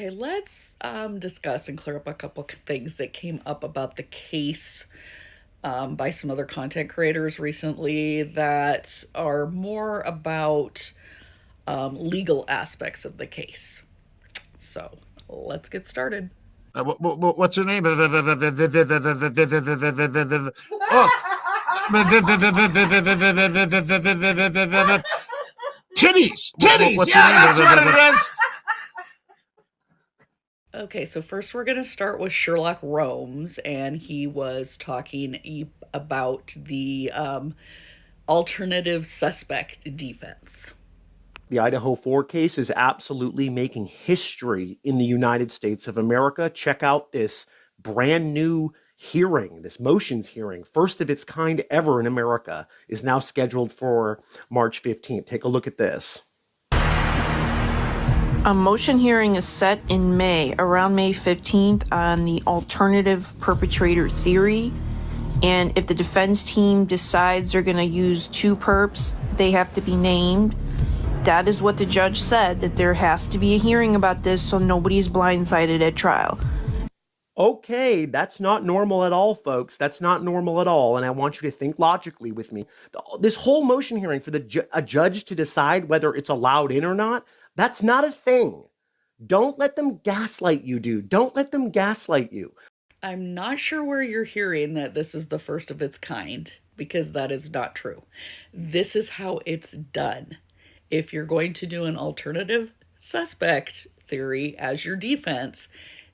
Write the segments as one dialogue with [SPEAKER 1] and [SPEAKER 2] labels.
[SPEAKER 1] Okay, let's discuss and clear up a couple things that came up about the case by some other content creators recently that are more about legal aspects of the case. So let's get started.
[SPEAKER 2] What's her name? Titties! Titties! Yeah, that's what it is!
[SPEAKER 1] Okay, so first we're going to start with Sherlock Holmes, and he was talking about the alternative suspect defense.
[SPEAKER 3] The Idaho 4 case is absolutely making history in the United States of America. Check out this brand new hearing, this motions hearing, first of its kind ever in America, is now scheduled for March 15th. Take a look at this.
[SPEAKER 4] A motion hearing is set in May, around May 15th, on the alternative perpetrator theory. And if the defense team decides they're going to use two perps, they have to be named. That is what the judge said, that there has to be a hearing about this so nobody's blindsided at trial.
[SPEAKER 3] Okay, that's not normal at all, folks. That's not normal at all. And I want you to think logically with me. This whole motion hearing for a judge to decide whether it's allowed in or not, that's not a thing. Don't let them gaslight you, dude. Don't let them gaslight you.
[SPEAKER 1] I'm not sure where you're hearing that this is the first of its kind, because that is not true. This is how it's done. If you're going to do an alternative suspect theory as your defense,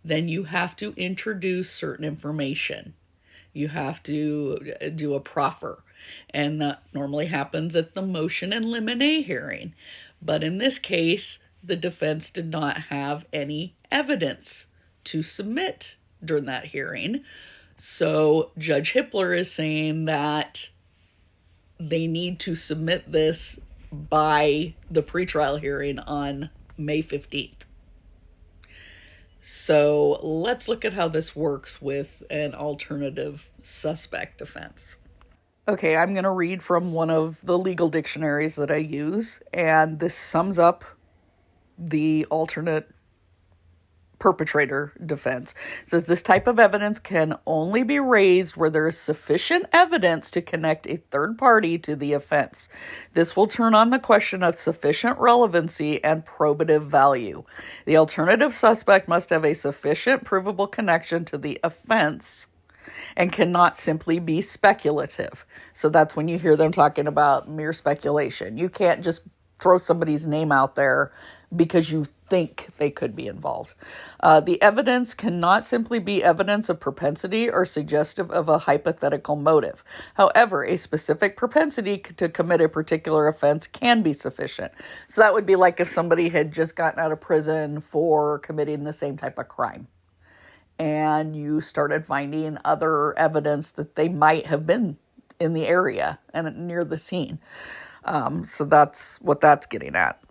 [SPEAKER 1] then you have to introduce certain information. You have to do a proffer. And that normally happens at the motion in limine hearing. But in this case, the defense did not have any evidence to submit during that hearing. So Judge Hippler is saying that they need to submit this by the pretrial hearing on May 15th. So let's look at how this works with an alternative suspect defense. Okay, I'm going to read from one of the legal dictionaries that I use, and this sums up the alternate perpetrator defense. It says this type of evidence can only be raised where there is sufficient evidence to connect a third party to the offense. This will turn on the question of sufficient relevancy and probative value. The alternative suspect must have a sufficient provable connection to the offense and cannot simply be speculative. So that's when you hear them talking about mere speculation. You can't just throw somebody's name out there because you think they could be involved. The evidence cannot simply be evidence of propensity or suggestive of a hypothetical motive. However, a specific propensity to commit a particular offense can be sufficient. So that would be like if somebody had just gotten out of prison for committing the same type of crime, and you started finding other evidence that they might have been in the area and near the scene. So that's what that's getting at.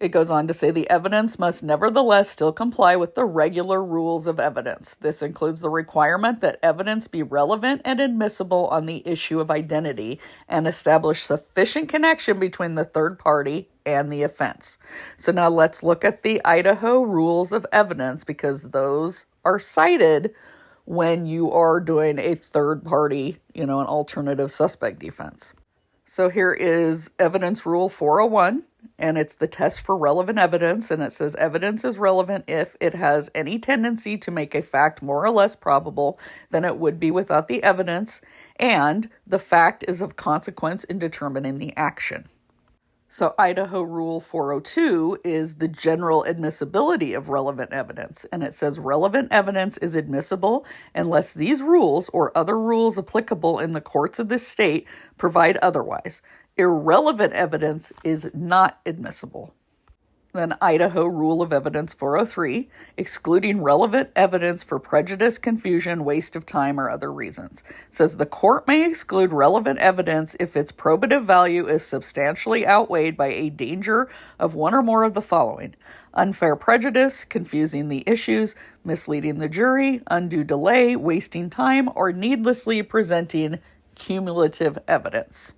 [SPEAKER 1] It goes on to say the evidence must nevertheless still comply with the regular rules of evidence. This includes the requirement that evidence be relevant and admissible on the issue of identity and establish sufficient connection between the third party and the offense. So now let's look at the Idaho rules of evidence, because those are cited when you are doing a third party, an alternative suspect defense. So here is evidence rule 401, and it's the test for relevant evidence, and it says evidence is relevant if it has any tendency to make a fact more or less probable than it would be without the evidence, and the fact is of consequence in determining the action. So Idaho Rule 402 is the general admissibility of relevant evidence, and it says relevant evidence is admissible unless these rules or other rules applicable in the courts of this state provide otherwise. Irrelevant evidence is not admissible. Then Idaho Rule of Evidence 403, excluding relevant evidence for prejudice, confusion, waste of time, or other reasons, says the court may exclude relevant evidence if its probative value is substantially outweighed by a danger of one or more of the following: unfair prejudice, confusing the issues, misleading the jury, undue delay, wasting time, or needlessly presenting cumulative evidence.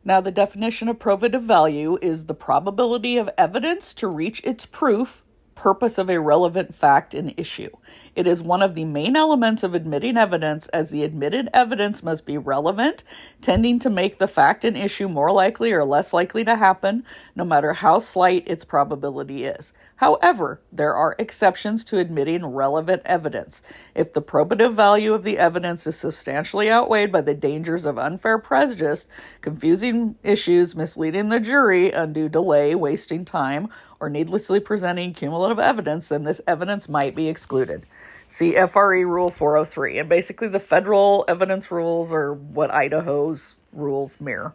[SPEAKER 1] Now, the definition of probative value is the probability of evidence to reach its proof purpose of a relevant fact in issue. It is one of the main elements of admitting evidence, as the admitted evidence must be relevant, tending to make the fact in issue more likely or less likely to happen, no matter how slight its probability is. However, there are exceptions to admitting relevant evidence. If the probative value of the evidence is substantially outweighed by the dangers of unfair prejudice, confusing issues, misleading the jury, undue delay, wasting time, or needlessly presenting cumulative evidence, then this evidence might be excluded. See FRE Rule 403. And basically the federal evidence rules are what Idaho's rules mirror.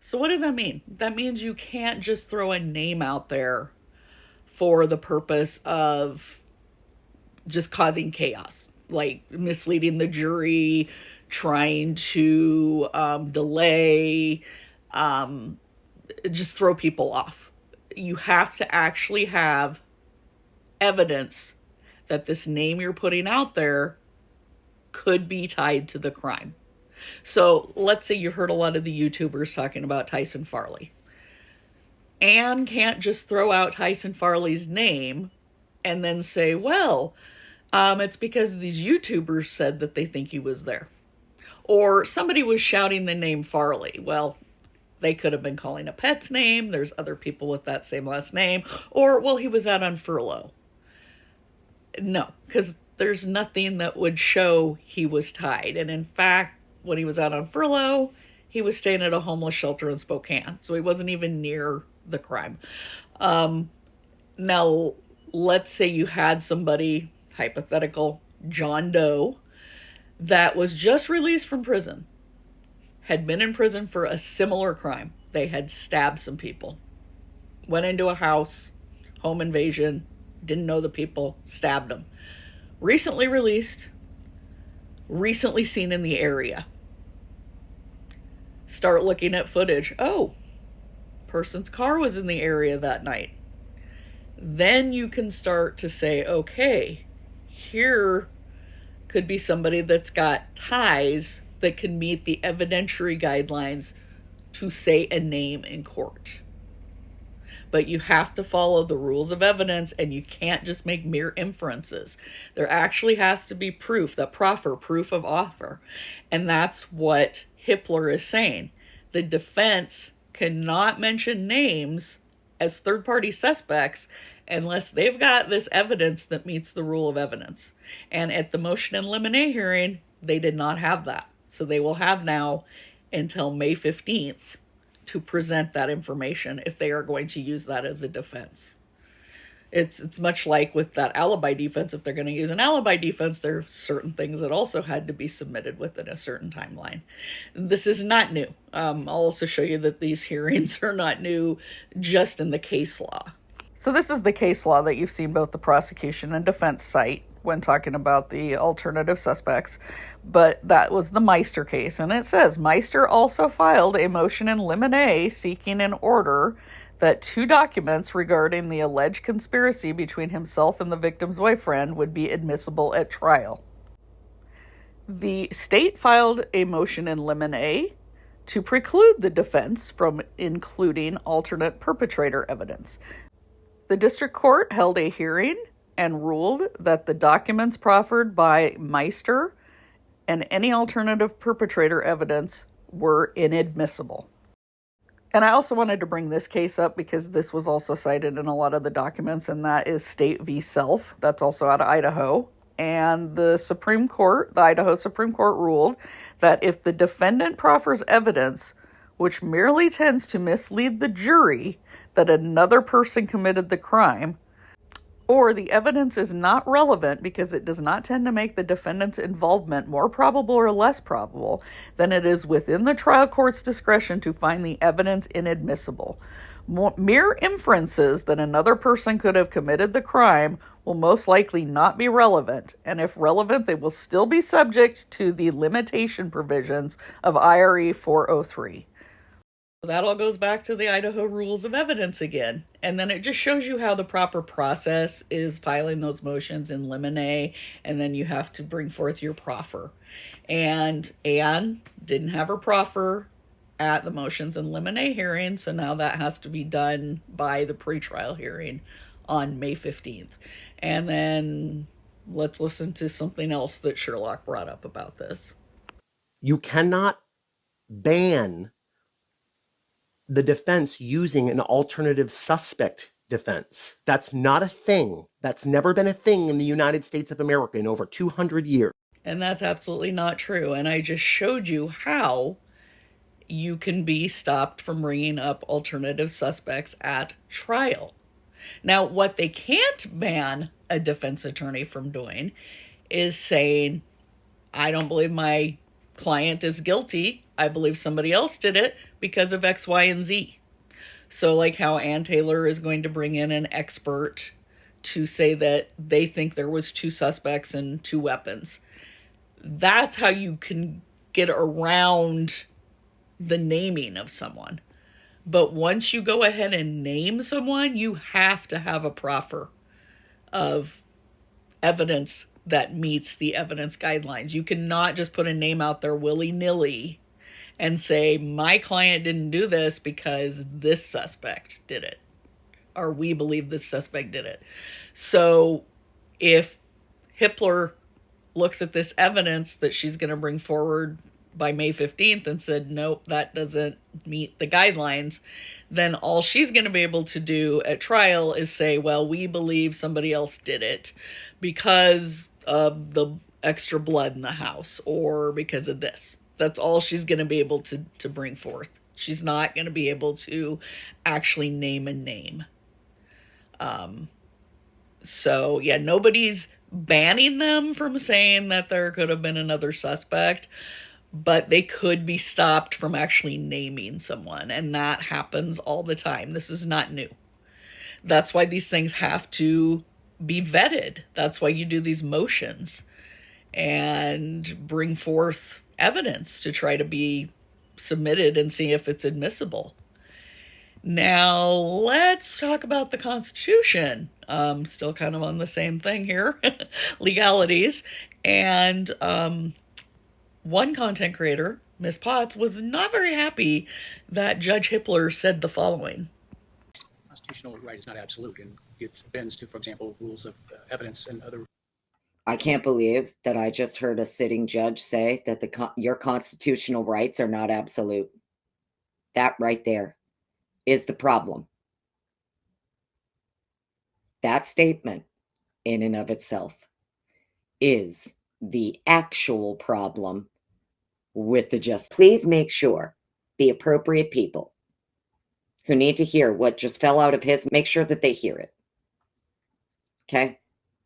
[SPEAKER 1] So what does that mean? That means you can't just throw a name out there for the purpose of just causing chaos, like misleading the jury, trying to delay, just throw people off. You have to actually have evidence that this name you're putting out there could be tied to the crime. So let's say you heard a lot of the YouTubers talking about Tyson Farley. Anne can't just throw out Tyson Farley's name and then say, well, it's because these YouTubers said that they think he was there. Or somebody was shouting the name Farley. Well, they could have been calling a pet's name. There's other people with that same last name. Or, well, he was out on furlough. No, because there's nothing that would show he was tied. And in fact, when he was out on furlough, he was staying at a homeless shelter in Spokane. So he wasn't even near the crime. Now, let's say you had somebody, hypothetical John Doe, that was just released from prison, had been in prison for a similar crime. They had stabbed some people, went into a house, home invasion, didn't know the people, stabbed them. Recently released, recently seen in the area. Start looking at footage. Oh, person's car was in the area that night. Then you can start to say, okay, here could be somebody that's got ties that can meet the evidentiary guidelines to say a name in court. But you have to follow the rules of evidence, and you can't just make mere inferences. There actually has to be proof, that proffer, proof of offer. And that's what Hippler is saying. The defense cannot mention names as third-party suspects unless they've got this evidence that meets the rule of evidence. And at the motion in limine hearing, they did not have that. So they will have now until May 15th to present that information if they are going to use that as a defense. It's much like with that alibi defense. If they're going to use an alibi defense, there are certain things that also had to be submitted within a certain timeline. This is not new. I'll also show you that these hearings are not new just in the case law. So this is the case law that you've seen both the prosecution and defense cite when talking about the alternative suspects, but that was the Meister case. And it says, Meister also filed a motion in limine seeking an order that 2 documents regarding the alleged conspiracy between himself and the victim's boyfriend would be admissible at trial. The state filed a motion in limine to preclude the defense from including alternate perpetrator evidence. The district court held a hearing and ruled that the documents proffered by Meister and any alternative perpetrator evidence were inadmissible. And I also wanted to bring this case up because this was also cited in a lot of the documents, and that is State v. Self. That's also out of Idaho. And the Supreme Court, the Idaho Supreme Court, ruled that if the defendant proffers evidence which merely tends to mislead the jury that another person committed the crime, or the evidence is not relevant because it does not tend to make the defendant's involvement more probable or less probable, then it is within the trial court's discretion to find the evidence inadmissible. Mere inferences that another person could have committed the crime will most likely not be relevant, and if relevant, they will still be subject to the limitation provisions of IRE 403. That all goes back to the Idaho rules of evidence again. And then it just shows you how the proper process is filing those motions in limine, and then you have to bring forth your proffer. And Anne didn't have her proffer at the motions in limine hearing, so now that has to be done by the pretrial hearing on May 15th. And then let's listen to something else that Sherlock brought up about this.
[SPEAKER 3] You cannot ban the defense using an alternative suspect defense. That's not a thing. That's never been a thing in the United States of America in over 200 years.
[SPEAKER 1] And that's absolutely not true. And I just showed you how you can be stopped from bringing up alternative suspects at trial. Now, what they can't ban a defense attorney from doing is saying, I don't believe my client is guilty. I believe somebody else did it because of X, Y, and Z. So like how Ann Taylor is going to bring in an expert to say that they think there was 2 suspects and 2 weapons. That's how you can get around the naming of someone. But once you go ahead and name someone, you have to have a proffer of evidence that meets the evidence guidelines. You cannot just put a name out there willy-nilly and say, my client didn't do this because this suspect did it, or we believe this suspect did it. So if Hippler looks at this evidence that she's going to bring forward by May 15th and said, nope, that doesn't meet the guidelines, then all she's going to be able to do at trial is say, well, we believe somebody else did it because of the extra blood in the house or because of this. That's all she's going to be able to bring forth. She's not going to be able to actually name a name. So yeah, nobody's banning them from saying that there could have been another suspect, but they could be stopped from actually naming someone, and that happens all the time. This is not new. That's why these things have to be vetted. That's why you do these motions and bring forth evidence to try to be submitted and see if it's admissible. Now, let's talk about the Constitution. Still kind of on the same thing here, legalities. And one content creator, Miss Potts, was not very happy that Judge Hippler said the following.
[SPEAKER 5] Constitutional right is not absolute, and it bends to, for example, rules of evidence and other.
[SPEAKER 6] I can't believe that I just heard a sitting judge say that your constitutional rights are not absolute. That right there is the problem. That statement in and of itself is the actual problem with the justice. Please make sure the appropriate people who need to hear what just fell out of his, make sure that they hear it. Okay?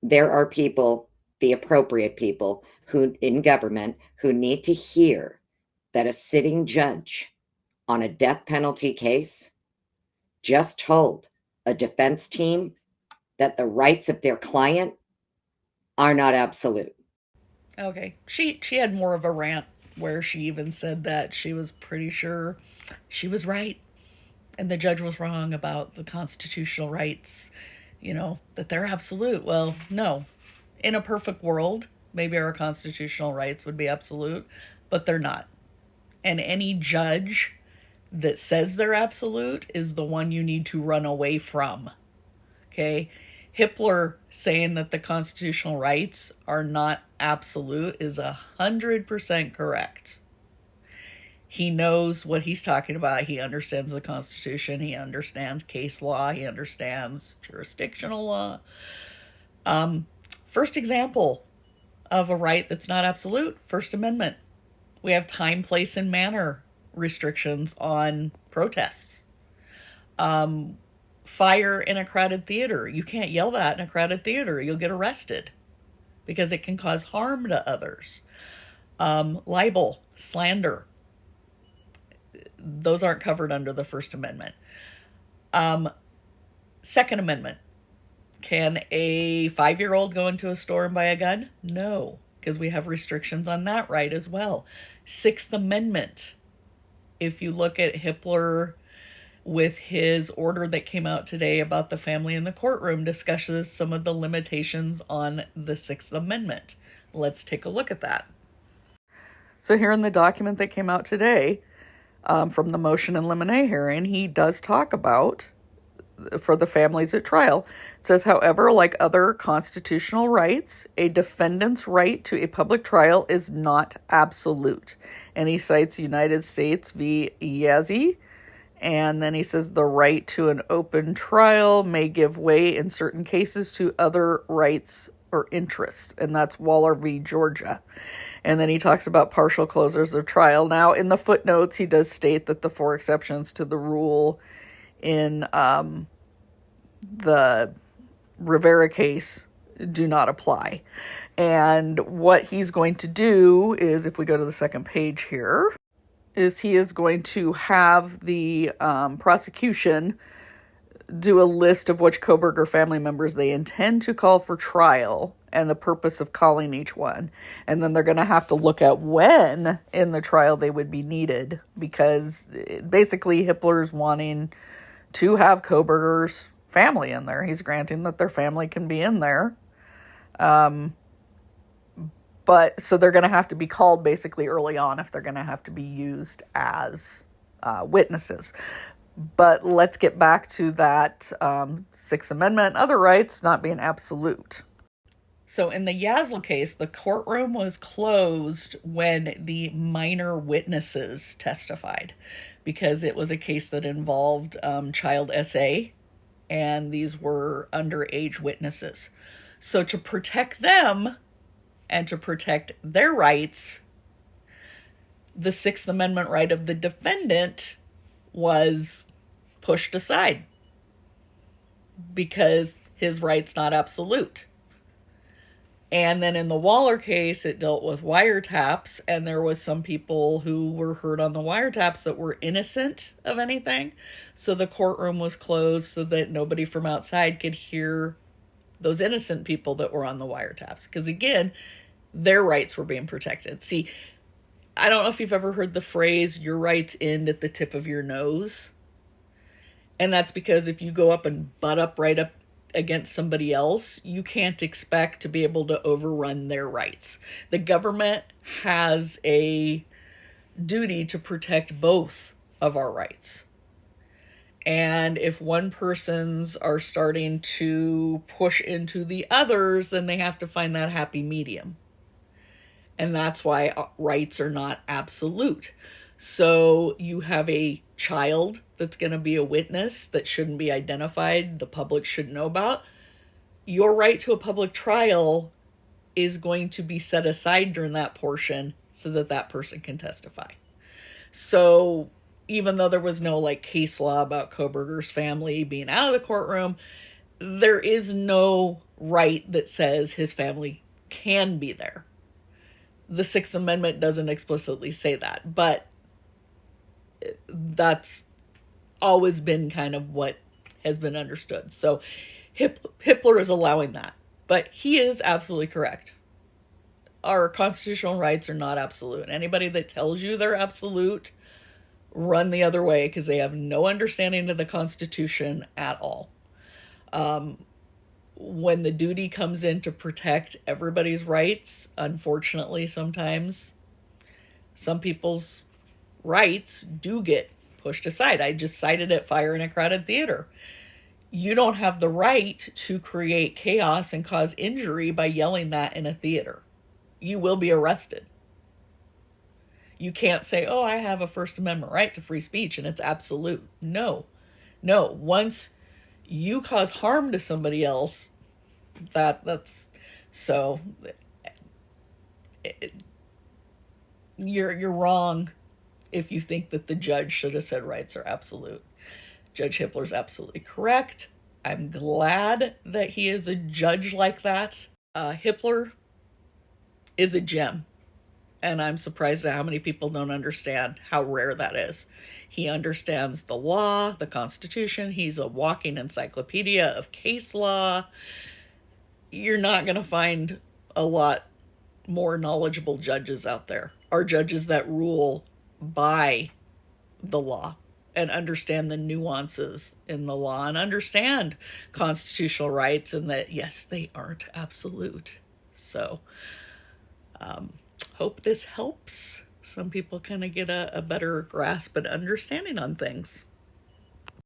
[SPEAKER 6] There are people, the appropriate people who in government who need to hear that a sitting judge on a death penalty case just told a defense team that the rights of their client are not absolute.
[SPEAKER 1] Okay, she had more of a rant where she even said that she was pretty sure she was right and the judge was wrong about the constitutional rights, that they're absolute. Well, no. In a perfect world, maybe our constitutional rights would be absolute, but they're not. And any judge that says they're absolute is the one you need to run away from. Okay? Hippler saying that the constitutional rights are not absolute is 100% correct. He knows what he's talking about. He understands the Constitution. He understands case law. He understands jurisdictional law. First example of a right that's not absolute, First Amendment. We have time, place, and manner restrictions on protests. Fire in a crowded theater. You can't yell that in a crowded theater. You'll get arrested because it can cause harm to others. Libel, slander. Those aren't covered under the First Amendment. Second Amendment. Can a 5-year-old go into a store and buy a gun? No, because we have restrictions on that right as well. Sixth Amendment. If you look at Hippler with his order that came out today about the family in the courtroom, discusses some of the limitations on the Sixth Amendment. Let's take a look at that. So here in the document that came out today, from the motion in limine hearing, he does talk about for the families at trial. It says, however, like other constitutional rights, a defendant's right to a public trial is not absolute. And he cites United States v. Yazzie. And then he says the right to an open trial may give way in certain cases to other rights or interests. And that's Waller v. Georgia. And then he talks about partial closures of trial. Now, in the footnotes, he does state that the 4 exceptions to the rule in the Rivera case do not apply. And what he's going to do is, if we go to the second page here, is he is going to have the prosecution do a list of which Kohberger family members they intend to call for trial and the purpose of calling each one. And then they're going to have to look at when in the trial they would be needed, because basically Hippler's wanting to have Kohberger's family in there. He's granting that their family can be in there. But so they're going to have to be called basically early on if they're going to have to be used as witnesses. But let's get back to that Sixth Amendment, other rights not being absolute. So in the Yazzie case, the courtroom was closed when the minor witnesses testified, because it was a case that involved child SA, and these were underage witnesses. So to protect them and to protect their rights, the Sixth Amendment right of the defendant was pushed aside because his right's not absolute. And then in the Waller case, it dealt with wiretaps, and there was some people who were heard on the wiretaps that were innocent of anything. So the courtroom was closed so that nobody from outside could hear those innocent people that were on the wiretaps. Because again, their rights were being protected. See, I don't know if you've ever heard the phrase, your rights end at the tip of your nose. And that's because if you go up and butt up right up against somebody else, you can't expect to be able to overrun their rights. The government has a duty to protect both of our rights. And if one person's are starting to push into the others, then they have to find that happy medium. And that's why rights are not absolute. So you have a child that's going to be a witness that shouldn't be identified, the public should know about. Your right to a public trial is going to be set aside during that portion so that that person can testify. So even though there was no like case law about Kohberger's family being out of the courtroom, there is no right that says his family can be there. The Sixth Amendment doesn't explicitly say that, but that's always been kind of what has been understood. So Hippler is allowing that, but he is absolutely correct. Our constitutional rights are not absolute. Anybody that tells you they're absolute, run the other way, because they have no understanding of the Constitution at all. When the duty comes in to protect everybody's rights, unfortunately, sometimes some people's rights do get pushed aside. I just cited it, fire in a crowded theater. You don't have the right to create chaos and cause injury by yelling that in a theater. You will be arrested. You can't say, oh, I have a First Amendment right to free speech and it's absolute. No. Once you cause harm to somebody else, that's so you're wrong if you think that the judge should have said rights are absolute. Judge Hippler's absolutely correct. I'm glad that he is a judge like that. Hippler is a gem, and I'm surprised at how many people don't understand how rare that is. He understands the law, the Constitution. He's a walking encyclopedia of case law. You're not going to find a lot more knowledgeable judges out there, or judges that rule by the law and understand the nuances in the law and understand constitutional rights, and that, yes, they aren't absolute. So, hope this helps some people kind of get a better grasp and understanding on things.